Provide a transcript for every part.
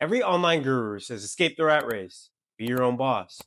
Every online guru says escape the rat race, be your own boss.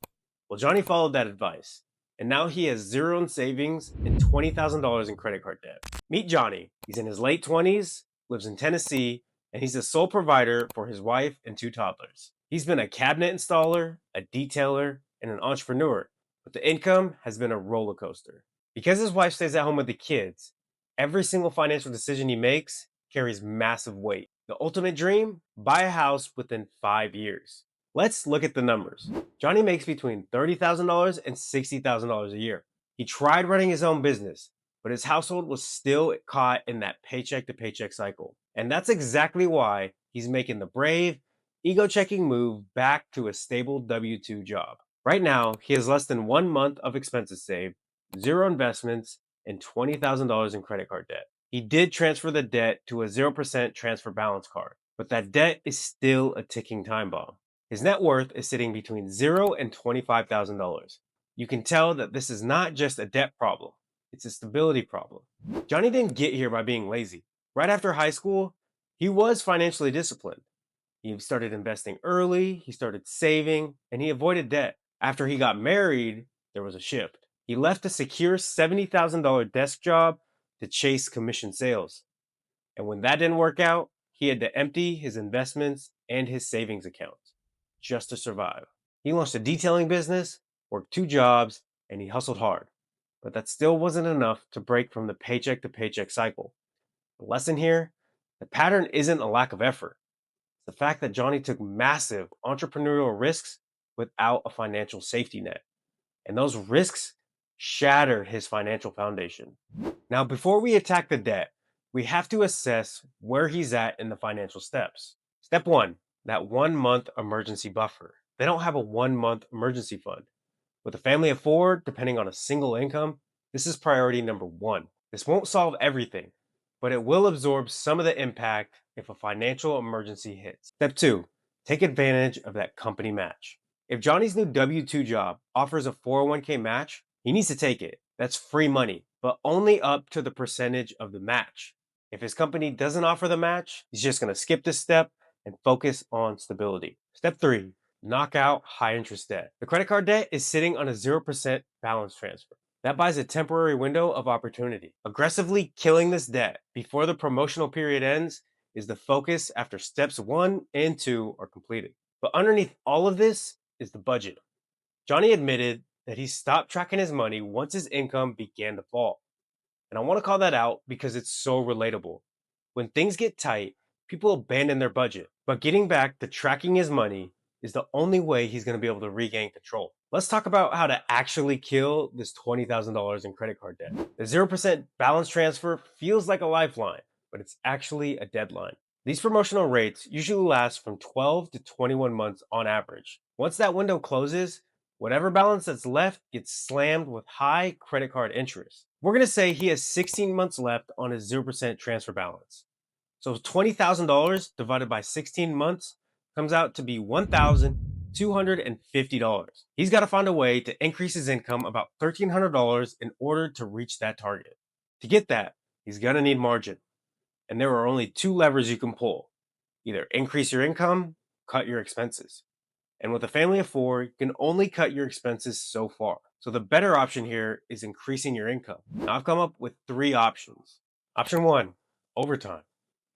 Well, Johnny followed that advice, and now he has zero in savings and $20,000 in credit card debt. Meet Johnny. He's in his late 20s, lives in Tennessee, and he's the sole provider for his wife and two toddlers. He's been a cabinet installer, a detailer, and an entrepreneur, but the income has been a roller coaster. Because his wife stays at home with the kids, every single financial decision he makes carries massive weight. The ultimate dream? Buy a house within 5 years. Let's look at the numbers. Johnny makes between $30,000 and $60,000 a year. He tried running his own business, but his household was still caught in that paycheck to paycheck cycle. And that's exactly why he's making the brave, ego checking move back to a stable W 2 job. Right now, he has less than 1 month of expenses saved, zero investments, and $20,000 in credit card debt. He did transfer the debt to a 0% transfer balance card, but that debt is still a ticking time bomb. His net worth is sitting between $0 and $25,000. You can tell that this is not just a debt problem, it's a stability problem. Johnny didn't get here by being lazy. Right after high school, he was financially disciplined. He started investing early, he started saving, and he avoided debt. After he got married, there was a shift. He left a secure $70,000 desk job to chase commission sales. And when that didn't work out, he had to empty his investments and his savings accounts just to survive. He launched a detailing business, worked two jobs, and he hustled hard. But that still wasn't enough to break from the paycheck to paycheck cycle. The lesson here, the pattern isn't a lack of effort. It's the fact that Johnny took massive entrepreneurial risks without a financial safety net. And those risks shattered his financial foundation. Now, before we attack the debt, we have to assess where he's at in the financial steps. Step one, that 1 month emergency buffer. They don't have a 1 month emergency fund. With a family of four, depending on a single income, this is priority number one. This won't solve everything, but it will absorb some of the impact if a financial emergency hits. Step two, take advantage of that company match. If Johnny's new W 2 job offers a 401k match, he needs to take it. That's free money, but only up to the percentage of the match. If his company doesn't offer the match, he's just going to skip this step and focus on stability. Step three, knock out high interest debt. The credit card debt is sitting on a 0% balance transfer. That buys a temporary window of opportunity. Aggressively killing this debt before the promotional period ends is the focus after steps one and two are completed. But underneath all of this is the budget. Johnny admitted that he stopped tracking his money once his income began to fall. And I want to call that out because it's so relatable. When things get tight, people abandon their budget. But getting back to tracking his money is the only way he's going to be able to regain control. Let's talk about how to actually kill this $20,000 in credit card debt. The 0% balance transfer feels like a lifeline, but it's actually a deadline. These promotional rates usually last from 12 to 21 months on average. Once that window closes, whatever balance that's left gets slammed with high credit card interest. We're going to say he has 16 months left on his 0% transfer balance. So $20,000 divided by 16 months comes out to be $1,250. He's got to find a way to increase his income about $1,300 in order to reach that target. To get that, he's going to need margin. And there are only two levers you can pull. Either increase your income, cut your expenses. And with a family of four, you can only cut your expenses so far. So the better option here is increasing your income. Now I've come up with three options. Option one, overtime.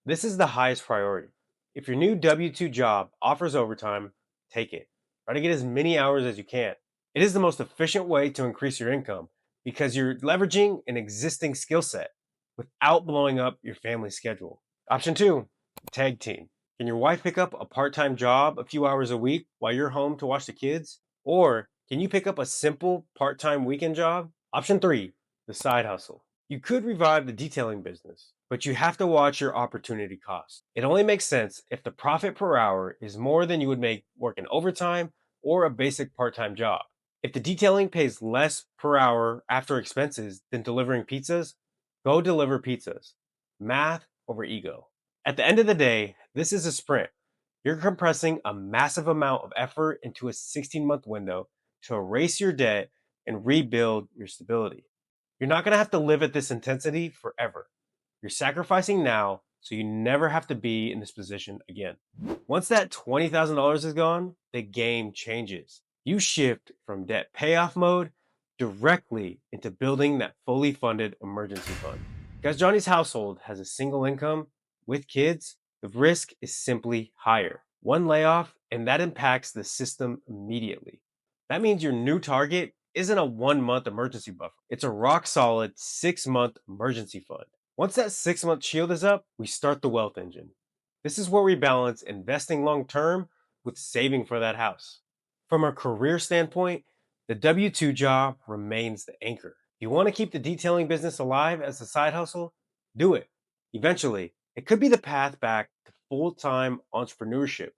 This is the highest priority. If your new W 2 job offers overtime, take it. Try to get as many hours as you can. It is the most efficient way to increase your income because you're leveraging an existing skill set without blowing up your family schedule. Option two, tag team. Can your wife pick up a part-time job a few hours a week while you're home to watch the kids? Or can you pick up a simple part-time weekend job? Option three, the side hustle. You could revive the detailing business, but you have to watch your opportunity cost. It only makes sense if the profit per hour is more than you would make working overtime or a basic part-time job. If the detailing pays less per hour after expenses than delivering pizzas, go deliver pizzas. Math over ego. At the end of the day, this is a sprint. You're compressing a massive amount of effort into a 16-month window to erase your debt and rebuild your stability. You're not going to have to live at this intensity forever. You're sacrificing now so you never have to be in this position again. Once that $20,000 is gone, the game changes. You shift from debt payoff mode directly into building that fully funded emergency fund. Because Johnny's household has a single income with kids, the risk is simply higher. One layoff, and that impacts the system immediately. That means your new target isn't a 1-month emergency buffer. It's a rock solid 6-month emergency fund. Once that 6-month shield is up, we start the wealth engine. This is where we balance investing long term with saving for that house. From a career standpoint, the W-2 job remains the anchor. If you want to keep the detailing business alive as a side hustle, do it. Eventually, it could be the path back to full-time entrepreneurship,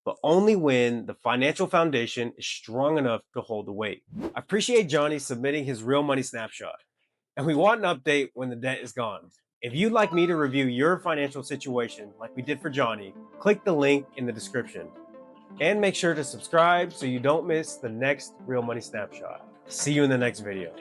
but only when the financial foundation is strong enough to hold the weight. I appreciate Johnny submitting his Real Money Snapshot, and we want an update when the debt is gone. If you'd like me to review your financial situation like we did for Johnny, click the link in the description. And make sure to subscribe so you don't miss the next Real Money Snapshot. See you in the next video.